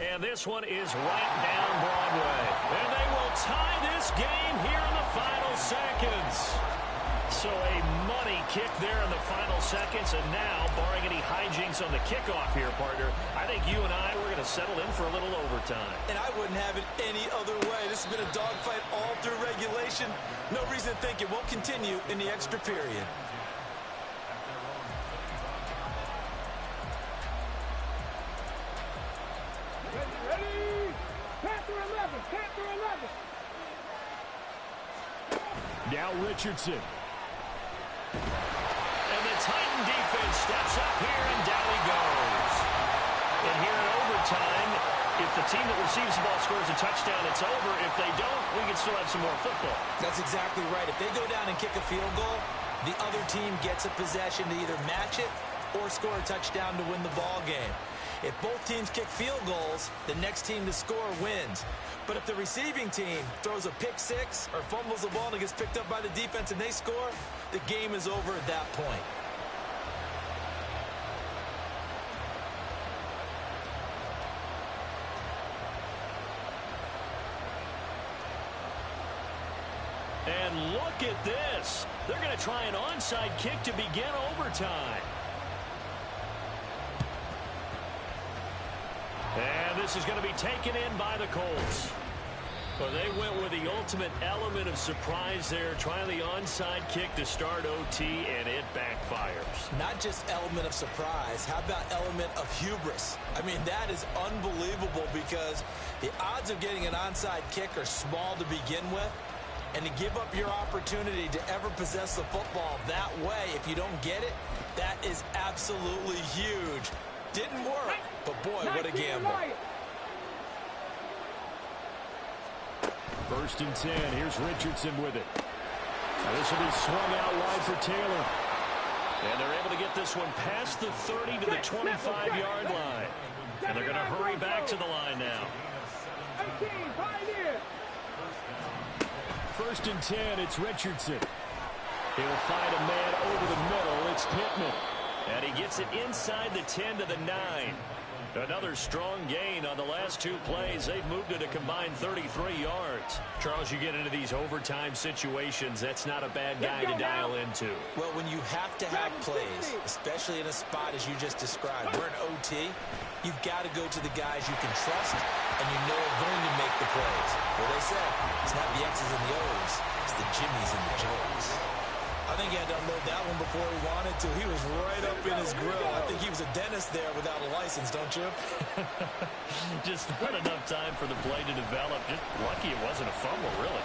And this one is right down Broadway. And they will tie this game here in the final seconds. So a money kick there in the final seconds. And now, barring any hijinks on the kickoff here, partner, I think you and I, we're going to settle in for a little overtime. And I wouldn't have it any other way. This has been a dogfight all through regulation. No reason to think it won't continue in the extra period. Ready? Panther 11, Panther 11. Now Richardson. And the Titan defense steps up here, and down he goes. And here in overtime, if the team that receives the ball scores a touchdown, it's over. If they don't, we can still have some more football. That's exactly right. If they go down and kick a field goal, the other team gets a possession to either match it or score a touchdown to win the ball game. If both teams kick field goals, the next team to score wins. But if the receiving team throws a pick six or fumbles the ball and it gets picked up by the defense and they score, the game is over at that point. And look at this. They're going to try an onside kick to begin overtime. And this is going to be taken in by the Colts. Well, they went with the ultimate element of surprise there, trying the onside kick to start OT, and it backfires. Not just element of surprise, how about element of hubris? I mean, that is unbelievable because the odds of getting an onside kick are small to begin with, and to give up your opportunity to ever possess the football that way, if you don't get it, that is absolutely huge. Didn't work, but boy, what a gamble. First and 10. Here's Richardson with it. Now this will be swung out wide for Taylor. And they're able to get this one past the 30 to the 25-yard line. And they're going to hurry back to the line now. First and 10. It's Richardson. He'll find a man over the middle. It's Pittman. And he gets it inside the 10 to the 9. Another strong gain on the last two plays. They've moved it a combined 33 yards. Charles, you get into these overtime situations, that's not a bad guy to dial into. Well, when you have to have plays, especially in a spot as you just described, we're in OT, you've got to go to the guys you can trust and you know are going to make the plays. Well, they say it's not the X's and the O's, it's the Jimmys and the Joes. I think he had to unload that one before he wanted to. He was right up in his grill. I think he was a dentist there without a license, don't you? Just not enough time for the play to develop. Just lucky it wasn't a fumble, really.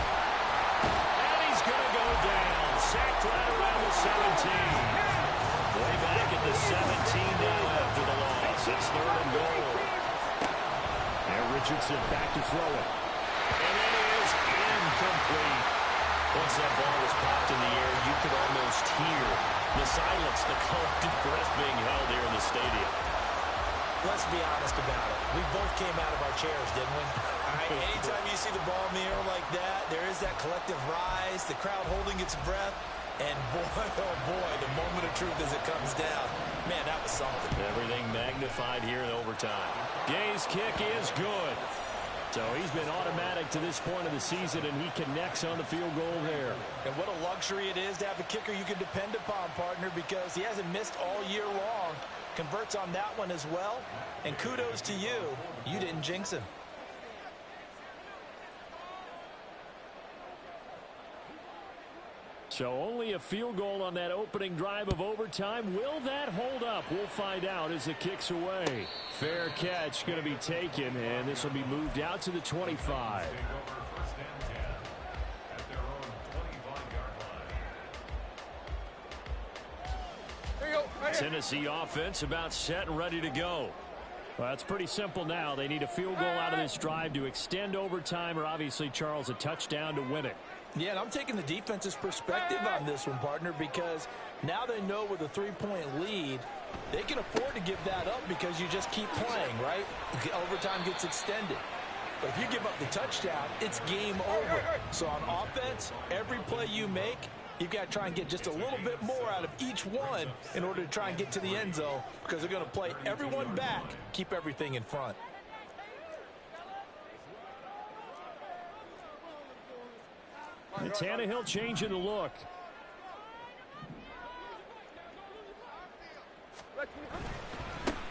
And he's going to go down. Sacked right around the 17. Way back at the 17 now after the loss. It's third and goal. Now Richardson back to throw it. And it is incomplete. Once that ball was popped in the air, you could almost hear the silence, the collective breath being held here in the stadium. Let's be honest about it. We both came out of our chairs, didn't we? All right, anytime you see the ball in the air like that, there is that collective rise, the crowd holding its breath, and boy, oh boy, the moment of truth as it comes down. Man, that was something. Everything magnified here in overtime. Gay's kick is good. So he's been automatic to this point of the season, and he connects on the field goal there. And what a luxury it is to have a kicker you can depend upon, partner, because he hasn't missed all year long. Converts on that one as well. And kudos to you. You didn't jinx him. So only a field goal on that opening drive of overtime. Will that hold up? We'll find out as it kicks away. Fair catch going to be taken, and this will be moved out to the 25. Tennessee offense about set and ready to go. Well, it's pretty simple now. They need a field goal out of this drive to extend overtime, or obviously, Charles, a touchdown to win it. Yeah, and I'm taking the defense's perspective on this one, partner, because now they know with a 3-point lead, they can afford to give that up because you just keep playing, right? Overtime gets extended. But if you give up the touchdown, it's game over. So on offense, every play you make, you've got to try and get just a little bit more out of each one in order to try and get to the end zone, because they're going to play everyone back, keep everything in front. And Tannehill changing the look.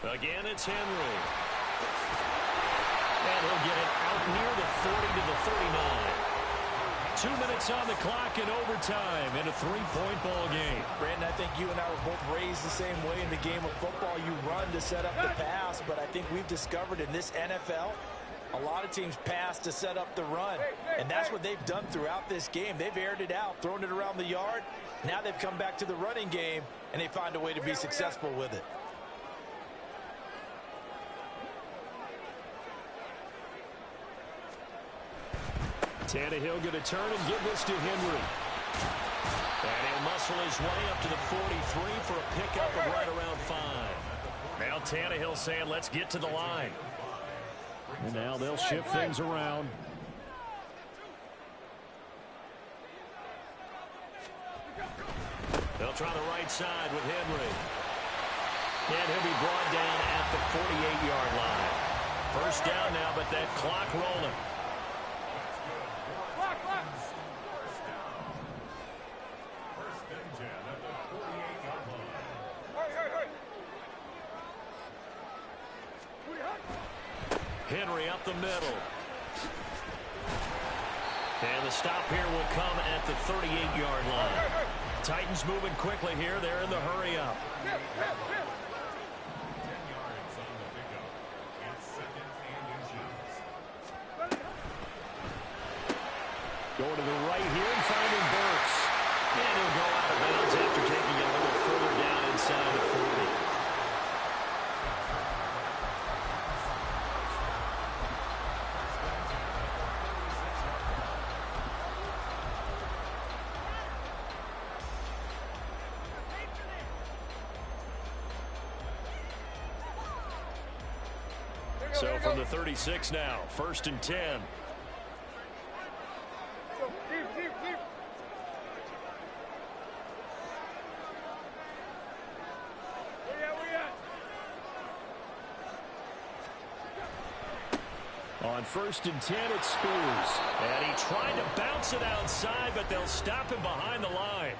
Again, it's Henry. And he'll get it out near the 40 to the 39. 2 minutes on the clock in overtime in a 3-point ball game. Brandon, I think you and I were both raised the same way in the game of football. You run to set up the pass, but I think we've discovered in this NFL, a lot of teams pass to set up the run, and that's what they've done throughout this game. They've aired it out, thrown it around the yard. Now they've come back to the running game, and they find a way to be successful with it. Tannehill going to turn and give this to Henry. And he'll muscle his way up to the 43 for a pickup of right around 5. Now Tannehill saying, let's get to the line. And now they'll shift things around. They'll try the right side with Henry. And he'll be brought down at the 48-yard line. First down now, but that clock rolling. Henry up the middle. And the stop here will come at the 38-yard line. Titans moving quickly here. They're in the hurry up. 10 yards on the pickup. It's 2nd and inches. Going to the right here and finding Burks. And he'll go out of bounds after taking it a little further down inside the 40. So from the 36 now, 1st and 10. On 1st and 10, it's Spears. And he tried to bounce it outside, but they'll stop him behind the line.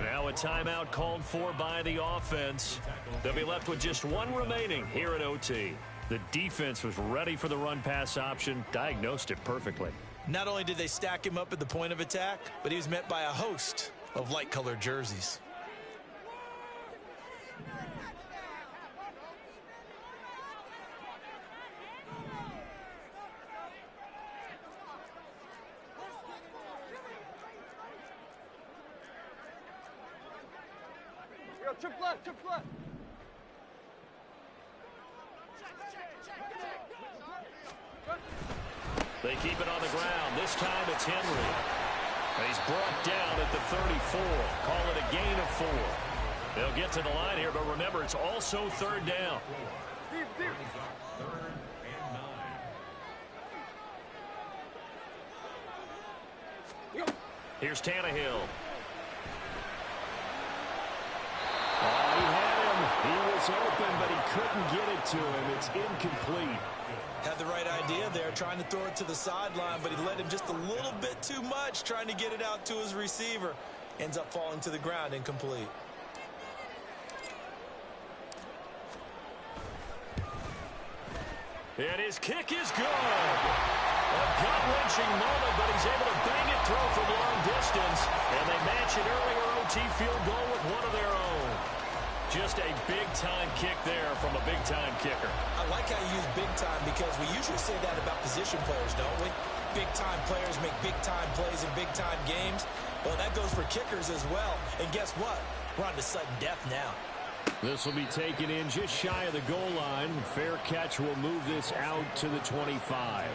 Now a timeout called for by the offense. They'll be left with just one remaining here at OT. The defense was ready for the run-pass option, diagnosed it perfectly. Not only did they stack him up at the point of attack, but he was met by a host of light-colored jerseys. Chip left, chip left. They keep it on the ground. This time it's Henry. And he's brought down at the 34. Call it a gain of 4. They'll get to the line here, but remember, it's also 3rd down. Deep, deep. 3rd and 9. Here's Tannehill. Oh, he had him. He was open, but he couldn't get it to him. It's incomplete. Had the right idea there, trying to throw it to the sideline, but he let him just a little bit too much, trying to get it out to his receiver. Ends up falling to the ground, incomplete. And his kick is good. A gut-wrenching moment, but he's able to bang it through from long distance. And they match an earlier OT field goal with one of their own. Just a big-time kick there from a big-time kicker. I like how you use big-time because we usually say that about position players, don't we? Big-time players make big-time plays in big-time games. Well, that goes for kickers as well. And guess what? We're on to sudden death now. This will be taken in just shy of the goal line. Fair catch will move this out to the 25.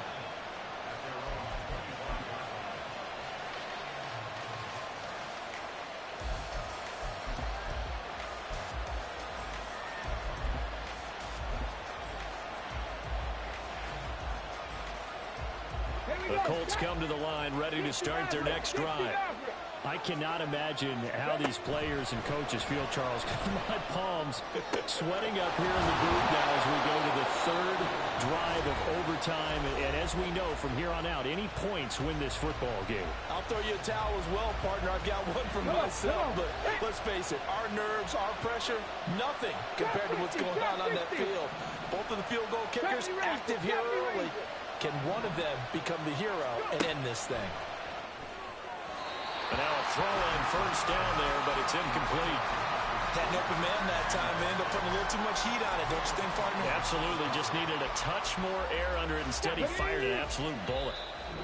The Colts come to the line ready to start their next drive. I cannot imagine how these players and coaches feel, Charles. My palms sweating up here in the booth now as we go to the third drive of overtime. And as we know from here on out, any points win this football game. I'll throw you a towel as well, partner. I've got one for myself. But let's face it, our nerves, our pressure, nothing compared to what's going on that field. Both of the field goal kickers active here early. Can one of them become the hero and end this thing? And now a throw on first down there, but it's incomplete. Had an open man that time. They ended up putting a little too much heat on it, don't you think, partner? Absolutely. Just needed a touch more air under it. Instead, he fired an absolute bullet.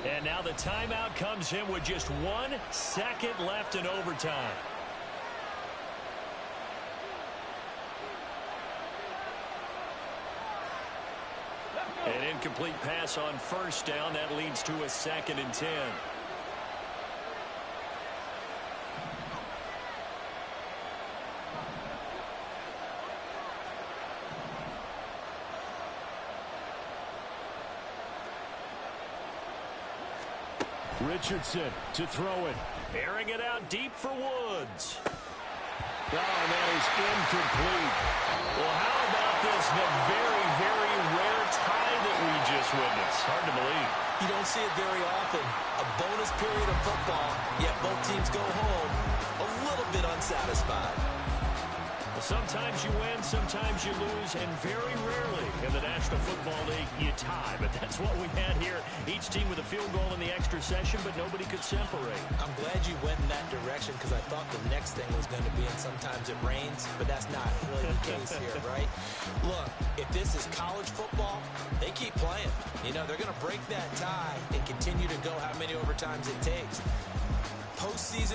And now the timeout comes in with just 1 second left in overtime. An incomplete pass on first down. That leads to a 2nd and 10. Richardson to throw it. Airing it out deep for Woods. Oh, and that is incomplete. Well, how about this? The very, very rare tie that we just witnessed. Hard to believe. You don't see it very often. A bonus period of football, yet both teams go home a little bit unsatisfied. Well, sometimes you win, sometimes you lose, and very rarely in the National Football League you tie. But that's what we had here. Each team with a field goal in the extra session, but nobody could separate. I'm glad you went in that direction because I thought the next thing was going to be, and sometimes it rains, but that's not really the case here, right? Look, if this is college football, they keep playing. You know, they're going to break that tie and continue to go how many overtimes it takes. Postseason